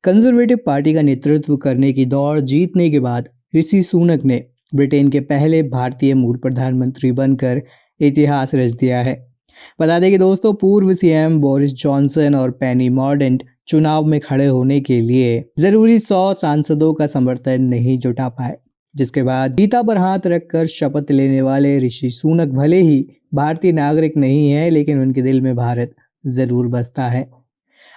Conservative party का नेतृत्व करने की दौड़ जीतने के बाद ऋषि सुनक ने ब्रिटेन के पहले भारतीय मूल प्रधानमंत्री बनकर इतिहास रच दिया है। बता दें कि दोस्तों पूर्व सीएम बोरिस जॉनसन और पेनी मॉर्डेंट चुनाव में खड़े होने के लिए जरूरी 100 सांसदों का समर्थन नहीं जुटा पाए, जिसके बाद गीता पर हाथ रखकर शपथ लेने वाले ऋषि सुनक भले ही भारतीय नागरिक नहीं है, लेकिन उनके दिल में भारत जरूर बसता है।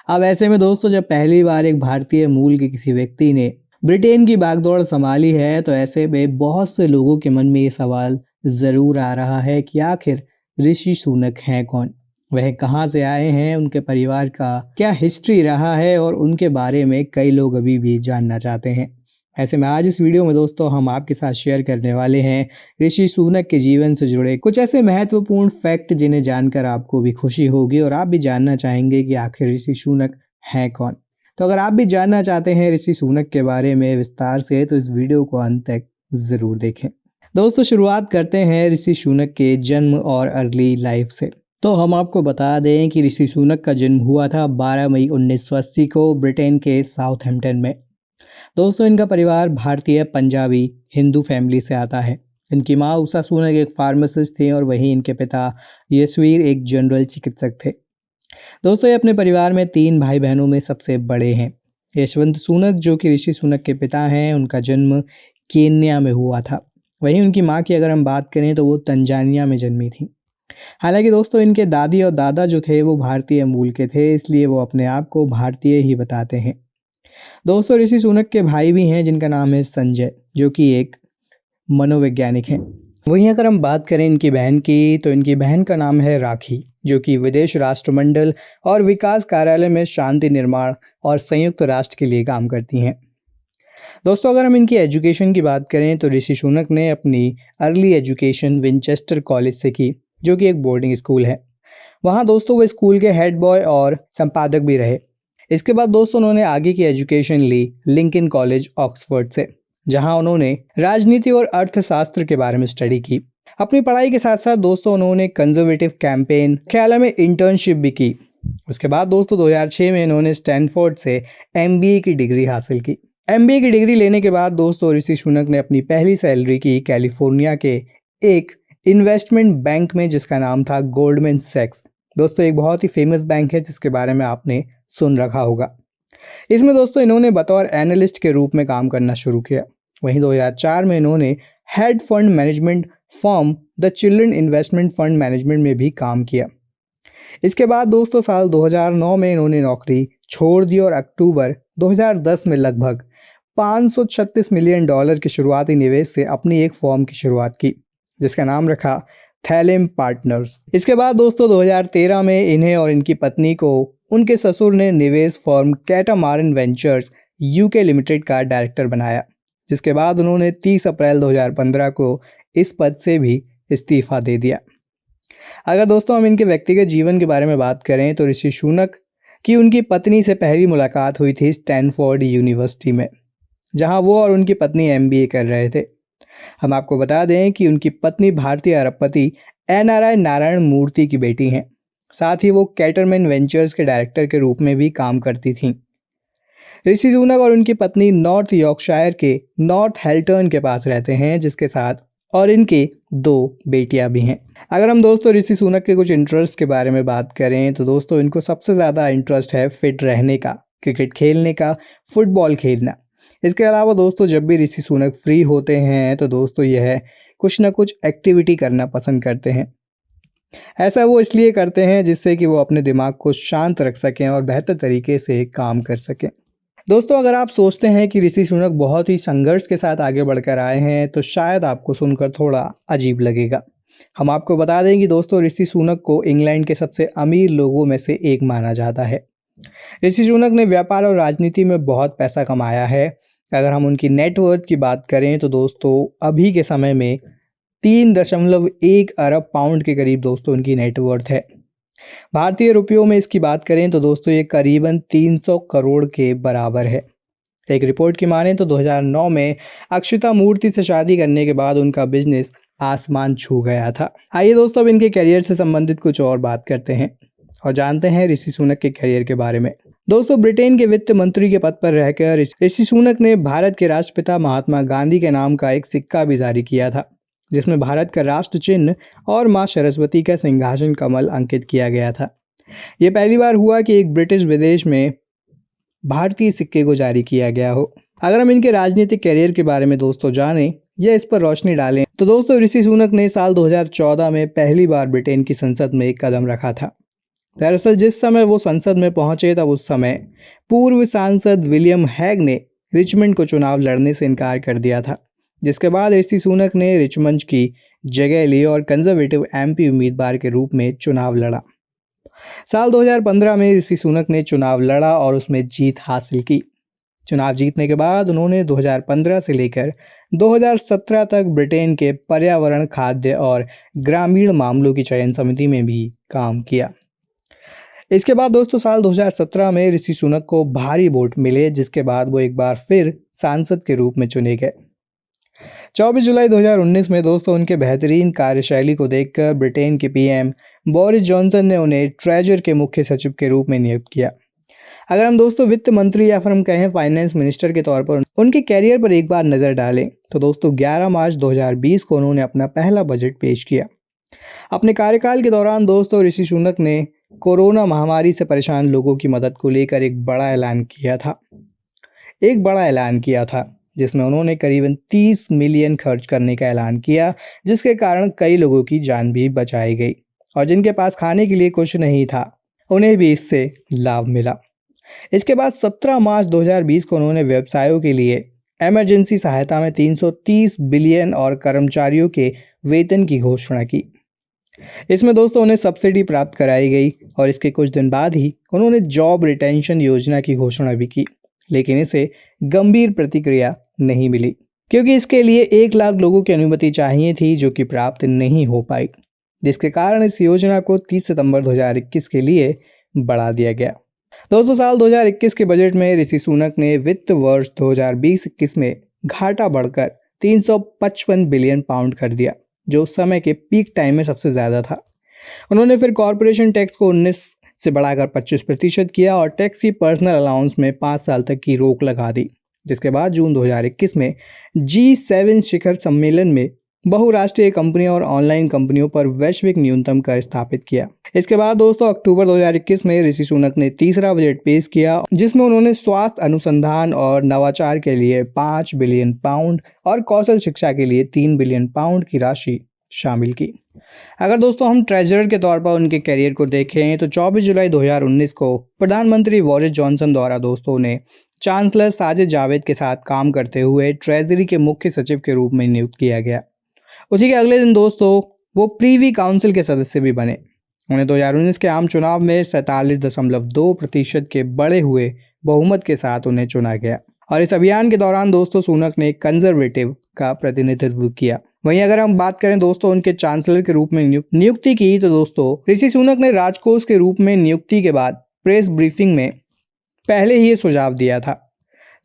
अब ऐसे में दोस्तों जब पहली बार एक भारतीय मूल के किसी व्यक्ति ने ब्रिटेन की बागडोर संभाली है, तो ऐसे में बहुत से लोगों के मन में ये सवाल जरूर आ रहा है कि आखिर ऋषि सुनक हैं कौन, वह कहाँ से आए हैं, उनके परिवार का क्या हिस्ट्री रहा है और उनके बारे में कई लोग अभी भी जानना चाहते हैं। ऐसे में आज इस वीडियो में दोस्तों हम आपके साथ शेयर करने वाले हैं ऋषि सुनक के जीवन से जुड़े कुछ ऐसे महत्वपूर्ण फैक्ट जिन्हें जानकर आपको भी खुशी होगी और आप भी जानना चाहेंगे कि आखिर ऋषि सुनक हैं कौन। तो अगर आप भी जानना चाहते हैं ऋषि सुनक के बारे में विस्तार से, तो इस वीडियो को अंत तक जरूर देखें। दोस्तों शुरुआत करते हैं ऋषि सुनक के जन्म और अर्ली लाइफ से। तो हम आपको बता दें कि ऋषि सुनक का जन्म हुआ था 12 मई 1980 को ब्रिटेन के साउथहैम्पटन में। दोस्तों इनका परिवार भारतीय पंजाबी हिंदू फैमिली से आता है। इनकी माँ उषा सुनक एक फार्मासिस्ट थी और वहीं इनके पिता यशवीर एक जनरल चिकित्सक थे। दोस्तों ये अपने परिवार में 3 भाई बहनों में सबसे बड़े हैं। यशवंत सुनक जो कि ऋषि सुनक के पिता हैं, उनका जन्म केन्या में हुआ था। वहीं उनकी माँ की अगर हम बात करें तो वो तंजानिया में जन्मी थी। हालांकि दोस्तों इनके दादी और दादा जो थे वो भारतीय मूल के थे, इसलिए वो अपने आप को भारतीय ही बताते हैं। दोस्तों ऋषि सुनक के भाई भी हैं जिनका नाम है संजय, जो कि एक मनोवैज्ञानिक हैं। वहीं अगर हम बात करें इनकी बहन की, तो इनकी बहन का नाम है राखी, जो कि विदेश राष्ट्रमंडल और विकास कार्यालय में शांति निर्माण और संयुक्त राष्ट्र के लिए काम करती हैं। दोस्तों अगर हम इनकी एजुकेशन की बात करें तो ऋषि सुनक ने अपनी अर्ली एजुकेशन विंचेस्टर कॉलेज से की, जो कि एक बोर्डिंग स्कूल है। वहाँ दोस्तों वो स्कूल के हेड बॉय और संपादक भी रहे। इसके बाद दोस्तों उन्होंने आगे की एजुकेशन ली लिंकन कॉलेज ऑक्सफोर्ड से, जहां उन्होंने राजनीति और अर्थशास्त्र के बारे में स्टडी की। अपनी पढ़ाई के साथ साथ दोस्तों उन्होंने कंजर्वेटिव कैंपेन ख्याल में इंटर्नशिप भी की। उसके बाद दोस्तों 2006 में इन्होंने स्टैनफोर्ड से एमबीए की डिग्री हासिल की। एमबीए की डिग्री लेने के बाद दोस्तों ऋषि सुनक ने अपनी पहली सैलरी की कैलिफोर्निया के एक इन्वेस्टमेंट बैंक में, जिसका नाम था गोल्डमैन सैक्स। दोस्तों एक बहुत ही फेमस बैंक है जिसके बारे में आपने सुन रखा होगा। इसमें दोस्तों इन्होंने बतौर एनालिस्ट के रूप में काम करना शुरू किया। वहीं 2004 में इन्होंने head fund management firm the children investment fund management में भी काम किया। इसके बाद दोस्तों साल 2009 में इन्होंने नौकरी छोड़ दी और अक्टूबर 2010 में लगभग $536 मिलियन के शुरुआती निवेश से अपनी एक फर्म की शुरुआत की, जिसका नाम रखा थैलेम पार्टनर्स। इसके बाद दोस्तों 2013 में इन्हें और इनकी पत्नी को उनके ससुर ने निवेश firm catamaran ventures UK limited का डायरेक्टर बनाया, जिसके बाद उन्होंने 30 अप्रैल 2015 को इस पद से भी इस्तीफा दे दिया। अगर दोस्तों हम इनके व्यक्तिगत जीवन के बारे में बात करें तो ऋषि सुनक की उनकी पत्नी से पहली मुलाकात हुई थी स्टैनफोर्ड यूनिवर्सिटी में, जहां वो और उनकी पत्नी एमबीए कर रहे थे। हम आपको बता दें कि उनकी पत्नी भारतीय अरबपति एनआरआई नारायण मूर्ति की बेटी हैं। साथ ही वो कैटरमैन वेंचर्स के डायरेक्टर के रूप में भी काम करती थीं। ऋषि सुनक और उनकी पत्नी नॉर्थ यॉर्कशायर के नॉर्थ हेल्टर्न के पास रहते हैं, जिसके साथ और इनके 2 बेटियां भी हैं। अगर हम दोस्तों ऋषि सुनक के कुछ इंटरेस्ट के बारे में बात करें तो दोस्तों इनको सबसे ज़्यादा इंटरेस्ट है फिट रहने का, क्रिकेट खेलने का, फुटबॉल खेलना। इसके अलावा दोस्तों जब भी ऋषि सुनक फ्री होते हैं तो दोस्तों यह कुछ ना कुछ एक्टिविटी करना पसंद करते हैं। ऐसा वो इसलिए करते हैं जिससे कि वो अपने दिमाग को शांत रख सकें और बेहतर तरीके से काम कर सकें। दोस्तों अगर आप सोचते हैं कि ऋषि सुनक बहुत ही संघर्ष के साथ आगे बढ़कर आए हैं तो शायद आपको सुनकर थोड़ा अजीब लगेगा। हम आपको बता दें कि दोस्तों ऋषि सुनक को इंग्लैंड के सबसे अमीर लोगों में से एक माना जाता है। ऋषि सुनक ने व्यापार और राजनीति में बहुत पैसा कमाया है। अगर हम उनकी नेटवर्थ की बात करें तो दोस्तों अभी के समय में 3.1 अरब पाउंड के करीब दोस्तों उनकी नेटवर्थ है। भारतीय रुपयों में इसकी बात करें तो दोस्तों ये करीबन 300 करोड़ के बराबर है। एक रिपोर्ट की माने तो 2009 में अक्षिता मूर्ति से शादी करने के बाद उनका बिजनेस आसमान छू गया था। आइए दोस्तों अब इनके करियर से संबंधित कुछ और बात करते हैं और जानते हैं ऋषि सुनक के करियर के बारे में। दोस्तों ब्रिटेन के वित्त मंत्री के पद पर रहकर ऋषि सुनक ने भारत के राष्ट्रपिता महात्मा गांधी के नाम का एक सिक्का भी जारी किया था, जिसमें भारत का राष्ट्र चिन्ह और मां सरस्वती का सिंहासन कमल अंकित किया गया था। यह पहली बार हुआ कि एक ब्रिटिश विदेश में भारतीय सिक्के को जारी किया गया हो। अगर हम इनके राजनीतिक करियर के बारे में दोस्तों जानें या इस पर रोशनी डालें तो दोस्तों ऋषि सुनक ने साल 2014 में पहली बार ब्रिटेन की संसद में एक कदम रखा था। दरअसल जिस समय वो संसद में पहुंचे तब उस समय पूर्व सांसद विलियम हैग ने रिचमंड को चुनाव लड़ने से इनकार कर दिया था, जिसके बाद ऋषि सुनक ने रिचमंड की जगह ली और कंजर्वेटिव एमपी उम्मीदवार के रूप में चुनाव लड़ा। साल 2015 में ऋषि सुनक ने चुनाव लड़ा और उसमें जीत हासिल की। चुनाव जीतने के बाद उन्होंने 2015 से लेकर 2017 तक ब्रिटेन के पर्यावरण, खाद्य और ग्रामीण मामलों की चयन समिति में भी काम किया। इसके बाद दोस्तों साल 2017 में ऋषि सुनक को भारी वोट मिले, जिसके बाद वो एक बार फिर सांसद के रूप में चुने गए। 24 जुलाई 2019 में दोस्तों उनके बेहतरीन कार्यशैली को देखकर ब्रिटेन के पीएम बोरिस जॉनसन ने उन्हें ट्रेजर के मुख्य सचिव के रूप में नियुक्त किया। अगर हम दोस्तों वित्त मंत्री या फिर हम कहें फाइनेंस मिनिस्टर के तौर पर उनके कैरियर पर एक बार नजर डालें तो दोस्तों 11 मार्च 2020 को उन्होंने अपना पहला बजट पेश किया। अपने कार्यकाल के दौरान दोस्तों ऋषि सुनक ने कोरोना महामारी से परेशान लोगों की मदद को लेकर एक बड़ा ऐलान किया था, जिसमें उन्होंने करीबन 30 मिलियन खर्च करने का ऐलान किया, जिसके कारण कई लोगों की जान भी बचाई गई और जिनके पास खाने के लिए कुछ नहीं था उन्हें भी इससे लाभ मिला। इसके बाद 17 मार्च 2020 को उन्होंने व्यवसायों के लिए इमरजेंसी सहायता में 330 बिलियन और कर्मचारियों के वेतन की घोषणा की। इसमें दोस्तों उन्हें सब्सिडी प्राप्त कराई गई और इसके कुछ दिन बाद ही उन्होंने जॉब रिटेंशन योजना की घोषणा भी की, लेकिन इसे गंभीर प्रतिक्रिया नहीं मिली क्योंकि इसके लिए 1 लाख लोगों की अनुमति चाहिए थी, जो कि प्राप्त नहीं हो पाई, जिसके कारण इस योजना को 30 सितंबर 2021 के लिए बढ़ा दिया गया। दोस्तों साल 2021 के बजट में ऋषि सुनक ने वित्त वर्ष 2020-21 में घाटा बढ़कर 355 बिलियन पाउंड कर दिया, जो उस समय के पीक टाइम में सबसे ज़्यादा था। उन्होंने फिर कॉरपोरेशन टैक्स को 19 से बढ़ाकर 25% किया और टैक्स की पर्सनल अलाउंस में 5 साल तक की रोक लगा दी, जिसके बाद जून 2021 में G7 शिखर सम्मेलन में बहुराष्ट्रीय कंपनियों और ऑनलाइन कंपनियों पर वैश्विक न्यूनतम कर स्थापित किया। इसके बाद दोस्तों अक्टूबर 2021 में ऋषि सुनक ने तीसरा बजट पेश किया, जिसमें उन्होंने स्वास्थ्य अनुसंधान और नवाचार के लिए 5 बिलियन पाउंड और कौशल शिक्षा के लिए 3 बिलियन पाउंड की राशि शामिल की। अगर दोस्तों हम ट्रेजरर के तौर पर उनके करियर को देखें तो 24 जुलाई 2019 को प्रधानमंत्री बोरिस जॉनसन द्वारा दोस्तों ने चांसलर साजिद जावेद के साथ काम करते हुए ट्रेजरी के मुख्य सचिव के रूप में नियुक्त किया गया। उसी के अगले दिन दोस्तों वो प्रीवी काउंसिल के सदस्य भी बने। उन्हें 2019 के आम चुनाव में 47.2% के बढ़े हुए बहुमत के साथ उन्हें चुना गया और इस अभियान के दौरान दोस्तों सुनक ने कंजर्वेटिव का प्रतिनिधित्व किया। वहीं अगर हम बात करें दोस्तों उनके चांसलर के रूप में नियुक्ति की तो दोस्तों ऋषि सुनक ने राजकोष के रूप में नियुक्ति के बाद प्रेस ब्रीफिंग में पहले ही ये सुझाव दिया था।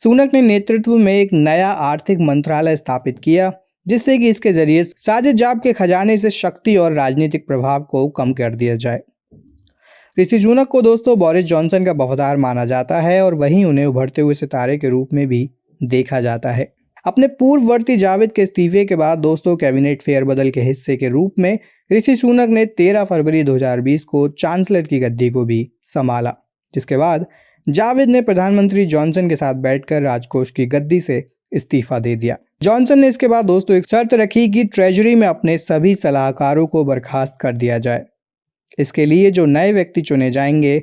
सुनक ने नेतृत्व में एक नया आर्थिक मंत्रालय स्थापित किया, जिससे कि इसके जरिए साजिद जाब के खजाने से शक्ति और राजनीतिक प्रभाव को कम कर दिया जाए। ऋषि सुनक को दोस्तों बोरिस जॉनसन का वफादार माना जाता है और वहीं उन्हें उभरते हुए सितारे के रूप में भी देखा जाता है। अपने पूर्ववर्ती जावेद के इस्तीफे के बाद दोस्तों कैबिनेट फेरबदल के हिस्से के रूप में ऋषि सुनक ने 13 फरवरी 2020 को चांसलर की गद्दी को भी संभाला, जिसके बाद जावेद ने प्रधानमंत्री जॉनसन के साथ बैठकर राजकोष की गद्दी से इस्तीफा दे दिया। जॉनसन ने इसके बाद दोस्तों एक शर्त रखी कि ट्रेजरी में अपने सभी सलाहकारों को बर्खास्त कर दिया जाए। इसके लिए जो नए व्यक्ति चुने जाएंगे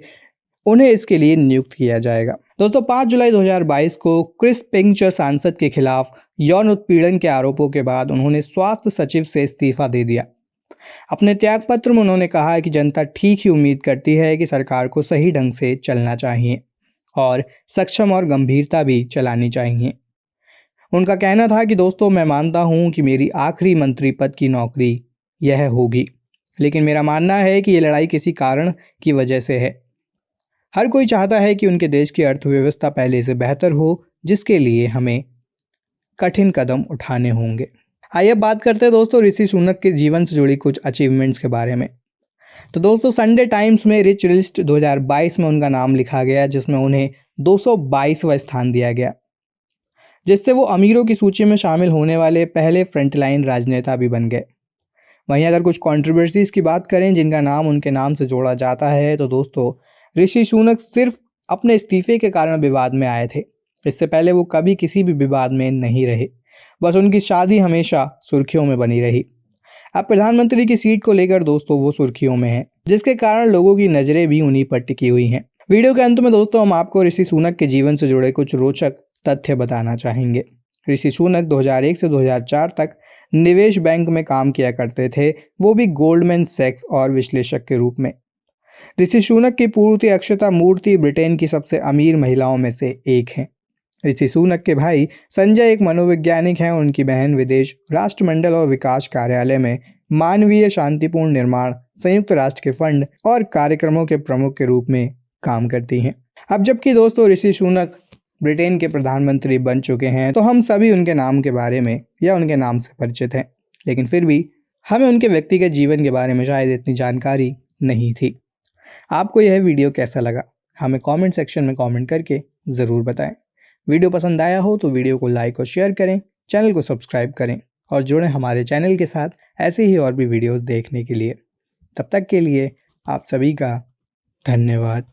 उन्हें इसके लिए नियुक्त किया जाएगा। दोस्तों 5 जुलाई 2022 को क्रिस पिंचर सांसद के खिलाफ यौन उत्पीड़न के आरोपों के बाद उन्होंने स्वास्थ्य सचिव से इस्तीफा दे दिया। अपने त्यागपत्र में उन्होंने कहा कि जनता ठीक ही उम्मीद करती है कि सरकार को सही ढंग से चलना चाहिए और सक्षम और गंभीरता भी चलानी चाहिए। उनका कहना था कि दोस्तों मैं मानता हूं कि मेरी आखिरी मंत्री पद की नौकरी यह होगी, लेकिन मेरा मानना है कि ये लड़ाई किसी कारण की वजह से है। हर कोई चाहता है कि उनके देश की अर्थव्यवस्था पहले से बेहतर हो, जिसके लिए हमें कठिन कदम उठाने होंगे। आइए बात करते हैं दोस्तों ऋषि सुनक के जीवन से जुड़ी कुछ अचीवमेंट्स के बारे में। तो दोस्तों संडे टाइम्स में रिच लिस्ट 2022 में उनका नाम लिखा गया, जिसमें उन्हें 222वां स्थान दिया गया, जिससे वो अमीरों की सूची में शामिल होने वाले पहले फ्रंटलाइन राजनेता भी बन गए। वहीं अगर कुछ कंट्रोवर्सीज की बात करें जिनका नाम उनके नाम से जोड़ा जाता है, तो दोस्तों ऋषि सुनक सिर्फ अपने इस्तीफे के कारण विवाद में आए थे। इससे पहले वो कभी किसी भी विवाद में नहीं रहे, बस उनकी शादी हमेशा सुर्खियों में बनी रही। अब प्रधानमंत्री की सीट को लेकर दोस्तों वो सुर्खियों में है, जिसके कारण लोगों की नजरें भी उन्हीं पर टिकी हुई हैं। वीडियो के अंत में दोस्तों हम आपको ऋषि सुनक के जीवन से जुड़े कुछ रोचक तथ्य बताना चाहेंगे। ऋषि सुनक 2001 से 2004 तक निवेश बैंक में काम किया करते थे, वो भी गोल्डमैन सैक्स और विश्लेषक के रूप में। ऋषि सुनक की पूर्ति अक्षता मूर्ति ब्रिटेन की सबसे अमीर महिलाओं में से एक हैं। ऋषि सुनक के भाई संजय एक मनोवैज्ञानिक हैं। उनकी बहन विदेश राष्ट्रमंडल और विकास कार्यालय में मानवीय शांतिपूर्ण निर्माण संयुक्त राष्ट्र के फंड और कार्यक्रमों के प्रमुख के रूप में काम करती हैं। अब जबकि दोस्तों ऋषि सुनक ब्रिटेन के प्रधानमंत्री बन चुके हैं, तो हम सभी उनके नाम के बारे में या उनके नाम से परिचित हैं, लेकिन फिर भी हमें उनके व्यक्तिगत जीवन के बारे में शायद इतनी जानकारी नहीं थी। आपको यह वीडियो कैसा लगा, हमें कमेंट सेक्शन में कमेंट करके ज़रूर बताएं। वीडियो पसंद आया हो तो वीडियो को लाइक और शेयर करें, चैनल को सब्सक्राइब करें और जुड़ें हमारे चैनल के साथ ऐसे ही और भी वीडियोस देखने के लिए। तब तक के लिए आप सभी का धन्यवाद।